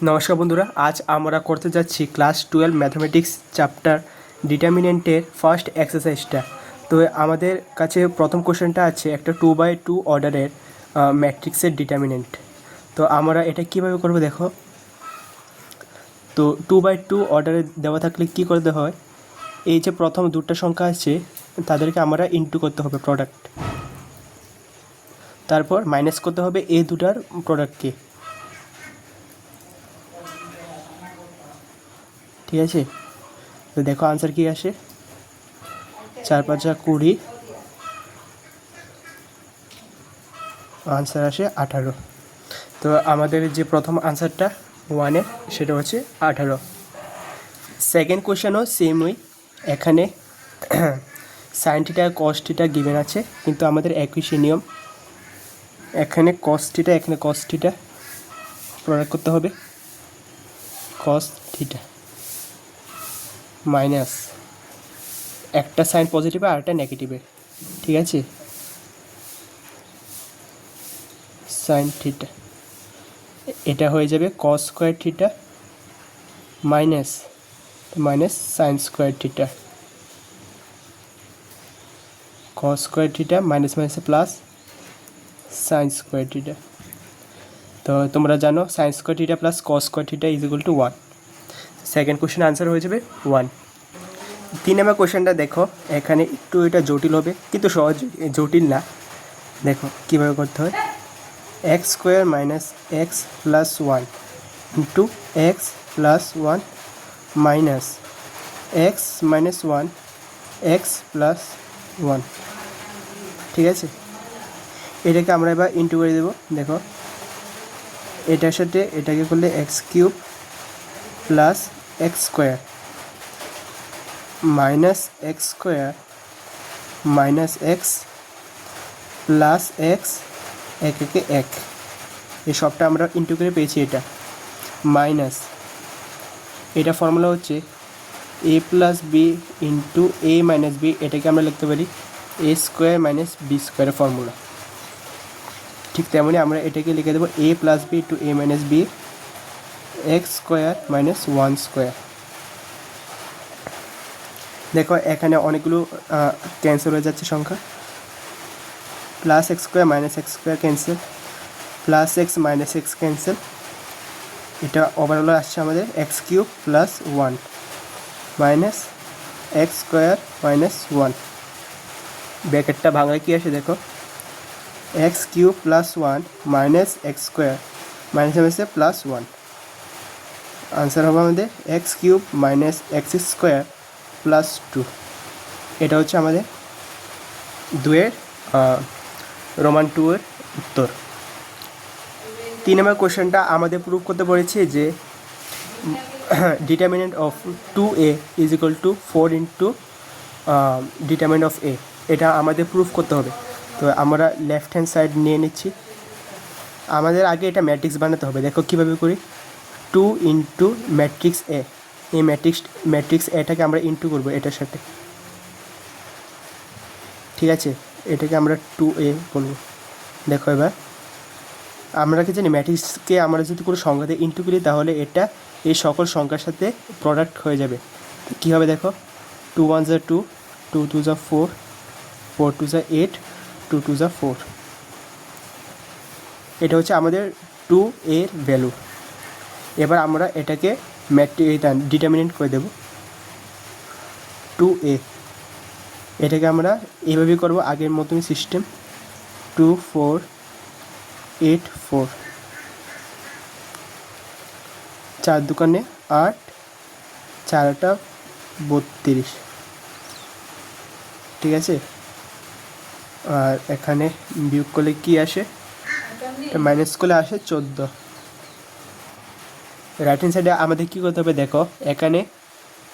নমস্কার বন্ধুরা, আজ আমরা করতে যাচ্ছি ক্লাস 12 ম্যাথমেটিক্স চ্যাপ্টার ডিটারমিনেন্টের ফার্স্ট এক্সারসাইজটা। তো আমাদের কাছে প্রথম কোশ্চেনটা আছে একটা 2/2 অর্ডারের ম্যাট্রিক্সের ডিটারমিনেন্ট। তো আমরা এটা কিভাবে করব দেখো। তো 2/2 অর্ডারে দেওয়া থাকলে কি করতে হয়, এই যে প্রথম দুটো সংখ্যা আছে তাদেরকে আমরা ইনটু করতে হবে প্রোডাক্ট, তারপর মাইনাস করতে হবে এই দুটার প্রোডাক্টকে। ঠিক আছে, তো দেখো আনসার কি আসে, 4 5 20, আনসার আসে 18। তো আমাদের যে প্রথম আনসারটা ওয়ানের সেটা হচ্ছে 18। সেকেন্ড কোয়েশ্চেনও সেম ওই, এখানে sine theta cos theta given আছে, কিন্তু আমাদের একই সে নিয়ম, এখানে কস থিটা এখানে কস থিটা প্রয়োগ করতে হবে, কস থিটা মাইনাস একটা সাইন পজিটিভে আর একটা নেগেটিভে। ঠিক আছে, সাইন থিটা এটা হয়ে যাবে cos square theta minus minus sine square theta, cos square theta minus মাইনাসে প্লাস সাইন স্কোয়ার থিটা। তো তোমরা জানো sine square theta plus cos square theta is equal two 1। Second question answer হয়ে যাবে 1। 3 নম্বর কোশ্চেনটা দেখো, এখানে একটু এটা জটিল হবে কিন্তু সহজ, জটিল না। দেখো কীভাবে করতে হয়, x square minus x plus 1 into x plus 1 minus x minus 1 x plus 1। ঠিক আছে, এটাকে আমরা এবার ইন্টু করে দেবো। দেখো এটার সাথে এটাকে করলে x cube plus x square minus x square minus x plus x এক একে এক, এই সবটা আমরা ইন্টু করে পেয়েছি। এটা মাইনাস, এটা ফর্মুলা হচ্ছে a plus b into a minus b, এটাকে আমরা লিখতে পারি এ স্কোয়ার মাইনাস বি স্কোয়ারের ফর্মুলা। ঠিক তেমনি আমরা এটাকে লিখে দেবো a plus b to a minus b x square minus 1 square. দেখো এখানে অনেকগুলো ক্যান্সেল হয়ে যাচ্ছে সংখ্যা, plus x square minus x square cancel, plus x minus x cancel, এটা ওভারঅল আসছে আমাদের x cube plus 1 minus x square minus 1। ব্র্যাকেটটা ভাঙলে কী আসে দেখো, x cube plus 1 minus x square minus মাইনাসে প্লাস 1, আনসার হবে আমাদের x cube minus x square plus 2। এটা হচ্ছে আমাদের রোমান 2 এর উত্তর। 3 নম্বর কোশ্চেনটা আমাদের প্রুভ করতে বলেছে যে determinant of 2a is equal two 4 into determinant of a, এটা আমাদের প্রুফ করতে হবে। তো আমরা লেফট হ্যান্ড সাইড নিয়ে নিচ্ছি, আমাদের আগে এটা ম্যাট্রিক্স বানাতে হবে। দেখো কীভাবে করি, 2 ইন্টু ম্যাট্রিক্স এ, এই ম্যাট্রিক্স এটাকে আমরা ইন্টু করবো এটার সাথে। ঠিক আছে, এটাকে আমরা 2a বলবো। দেখো এবার আমরা কি জানি, ম্যাট্রিক্সকে আমরা যদি কোনো সংখ্যাতে ইন্টু করি তাহলে এটা এই সকল সংখ্যার সাথে প্রোডাক্ট হয়ে যাবে। কী হবে দেখো, 2 1 যা 2, 2 2 যা 4, 4 2 যা 8, 2 2 যা 4। এটা হচ্ছে আমাদের 2 এর ভ্যালু। এবার আমরা এটাকে ডিটারমিনেন্ট করে দেব 2a, এটাকে আমরা এইভাবেই করব আগের মতনই সিস্টেম, 2 4 8 4, 4 দুগুণে 8, 4 8 32। ঠিক আছে, আর এখানে বিয়োগ করলে কি আসে, মাইনাস করলে আসে 14। রাইট হ্যান্ড সাইডে আমাদের কী করতে হবে দেখো, এখানে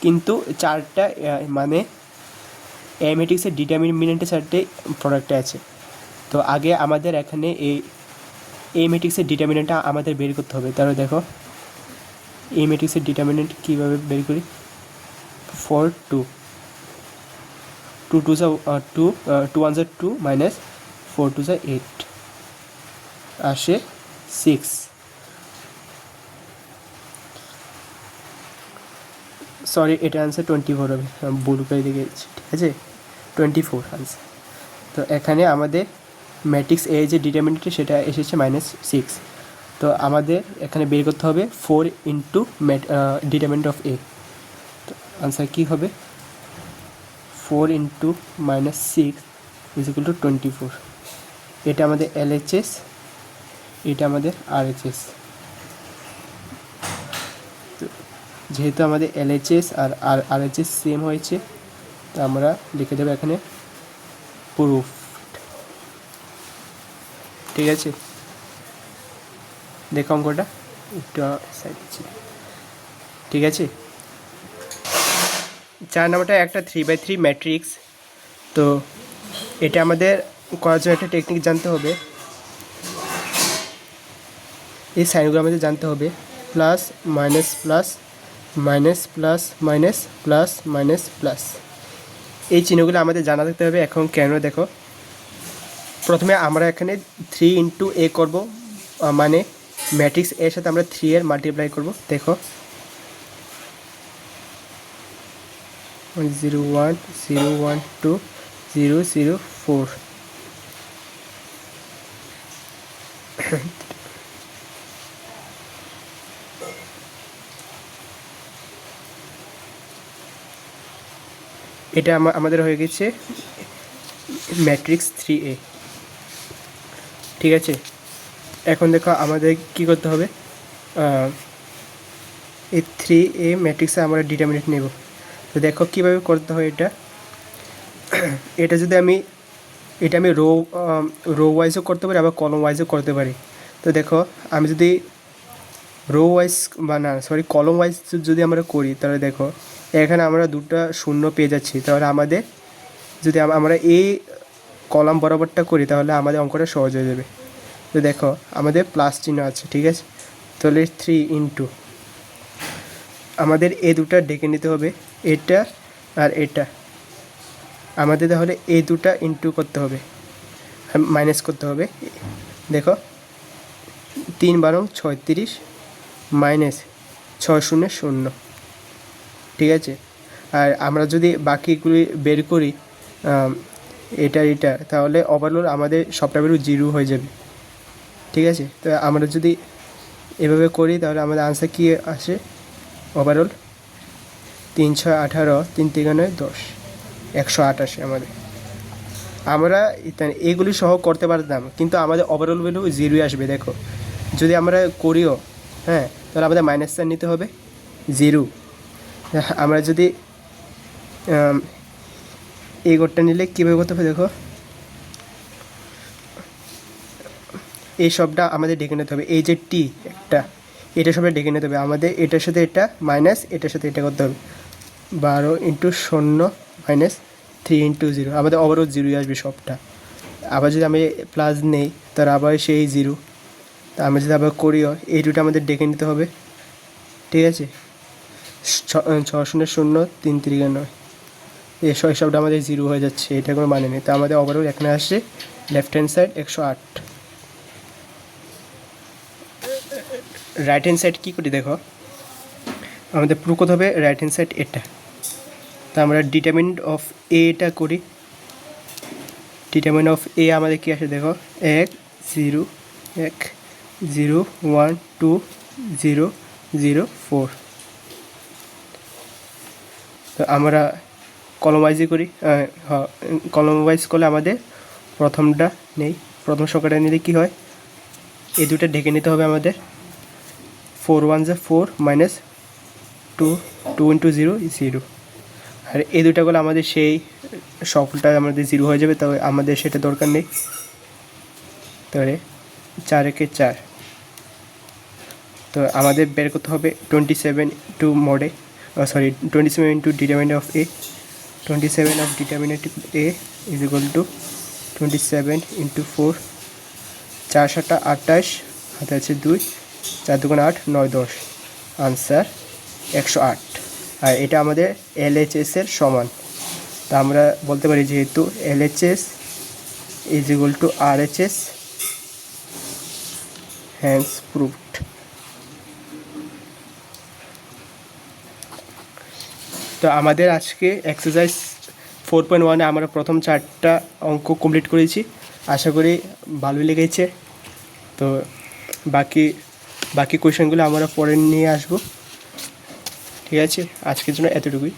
কিন্তু 4টা মানে এ ম্যাট্রিক্সের ডিটারমিনেন্টের সাথে প্রোডাক্টে আছে। তো আগে আমাদের এখানে এই ম্যাট্রিক্সের ডিটারমিনেন্টটা আমাদের বের করতে হবে। তাহলে দেখো এই ম্যাট্রিক্সের ডিটারমিনেন্ট কীভাবে বের করি, 4 2, 2 2 যা 2, 2 1 যা 2 মাইনাস 4 2 যা 8 আসে 6। সরি, এটা আনসার 24 হবে, ভুল করে দিয়ে গেছি, ঠিক আছে, 24 আনসার। তো এখানে আমাদের ম্যাট্রিক্স এ যে ডিটারমিনেন্ট সেটা এসেছে -6। তো আমাদের এখানে বের করতে হবে 4 ইন্টু ডিটারমিনেন্ট অফ এ। তো আনসার কী হবে, 4 ইন্টু -6 ইজ ইকুয়াল টু 24। এটা আমাদের LHS, এটা আমাদের RHS। তো যেহেতু আমাদের LHS আর RHS সেম হয়েছে, তো আমরা লিখে দেবো এখানে প্রুফ, ঠিক আছে। দেখো অঙ্কটা একটু সাইড, ঠিক আছে। 4 নম্বরটা একটা 3x3 ম্যাট্রিক্স। তো এটা আমাদের করার জন্য একটা টেকনিক জানতে হবে, এই সাইনগুলো আমাদের জানতে হবে, plus minus plus minus plus minus plus minus plus, এই চিহ্নগুলো আমাদের জানা থাকতে হবে। এখন কেন দেখো, প্রথমে আমরা এখানে 3 ইন্টু এ করবো, মানে ম্যাট্রিক্স এর সাথে আমরা 3 এর মাল্টিপ্লাই করব। দেখো 0 1 0 1 2 0 0 4, এটা আমাদের হয়ে গেছে ম্যাট্রিক্স 3A, ঠিক আছে। এখন দেখো আমাদের কি করতে হবে, এই 3A ম্যাট্রিক্সে আমরা ডিটারমিনেন্ট নেব। তো দেখো কীভাবে করতে হয় এটা। এটা যদি আমি রো ওয়াইজও করতে পারি, আবার কলম ওয়াইজও করতে পারি। তো দেখো আমি যদি রো ওয়াইজ বা না সরি কলম ওয়াইজ যদি আমরা করি, তাহলে দেখো এখানে আমরা দুটো শূন্য পেয়ে যাচ্ছি। তাহলে আমাদের যদি আমরা এই কলাম বরাবরটা করি, তাহলে আমাদের অঙ্কটা সহজ হয়ে যাবে। তো দেখো আমাদের প্লাস চিহ্ন আছে, ঠিক আছে। তাহলে 3 ইন্টু আমাদের এই দুটা ডেকে নিতে হবে, এটা আর এটা আমাদের, তাহলে এই দুটা ইন্টু করতে হবে, মাইনাস করতে হবে। দেখো 3 12 36 মাইনাস 6 0 0, ঠিক আছে। আর আমরা যদি বাকিগুলি বের করি, এটা তাহলে ওভারঅল আমাদের সবটা বেরো 0 হয়ে যাবে, ঠিক আছে। তো আমরা যদি এভাবে করি, তাহলে আমাদের আনসার কী আসে, ওভারঅল 3 6 18 3 3 9 10 128 আমাদের। আমরা এইগুলি সহ করতে পারতাম, কিন্তু আমাদের ওভারঅল ভ্যালু 0 আসবে। দেখো যদি আমরা করিও, হ্যাঁ, তাহলে আমাদের মাইনাস সাইন নিতে হবে 0। আমরা যদি এই কোডটা নিলে কীভাবে করতে হবে, দেখো এই সবটা আমাদের ডেকে নিতে হবে, এই যে টি একটা, এটা সবটা ডেকে নিতে হবে আমাদের, এটার সাথে এটা মাইনাস, এটার সাথে এটা করতে হবে, 12 ইন্টু 0 মাইনাস 3 ইন্টু 0, আমাদের ওভারঅল 0 আসবে সবটা। আবার যদি আমি প্লাস নেই, তার আবার সেই 0। তা আমি যদি আবার করিও, এই দুটো আমাদের ডেকে নিতে হবে, ঠিক আছে। 6 0 0 3 3 9, এই সবটা আমাদের 0 হয়ে যাচ্ছে, এটা কোনো মানে নেই। তো আমাদের ওভারঅল এখানে আসছে left hand side 108। Right hand side কী করি, দেখো আমাদের প্রুফ করতে হবে রাইট হ্যান্ড সাইড এটা। তা আমরা ডিটারমিনেন্ট অফ এটা করি, ডিটারমিনেন্ট অফ এ আমাদের কী আসে, দেখো 1 0 1 0 1 2 0 0 4। তো আমরা কলম ওয়াইজই করি, কলম ওয়াইজ করলে আমাদের প্রথমটা নেই, প্রথম সংখ্যাটা নিলে কী হয়, এই দুটো ঢেকে নিতে হবে আমাদের। 4 1 4 মাইনাস 2 2 ইন্টু 0 0, আর এই দুটা করলে আমাদের সেই সফলটা আমাদের 0 হয়ে যাবে, তবে আমাদের সেটা দরকার নেই। তাহলে 4 1 4, তো আমাদের বের করতে হবে 27 টু মোডে, sorry 27 into determinant of A, 27 of determinant A is equal two 27 into 4, 4 7 28, হাতে আছে 2, 4 2 8 9 10, আনসার 108। আর এটা আমাদের LHS এর সমান। তা আমরা বলতে পারি যেহেতু LHS is equal to RHS, hence proved. তো আমাদের আজকে এক্সারসাইজ 4.1 আমরা প্রথম 4টা অঙ্ক কমপ্লিট করেছি, আশা করি ভালোই লেগেছে। তো বাকি কোয়েশনগুলো আমরা পরে নিয়ে আসবো। ঠিক আছে, আজকের জন্য এতটুকুই।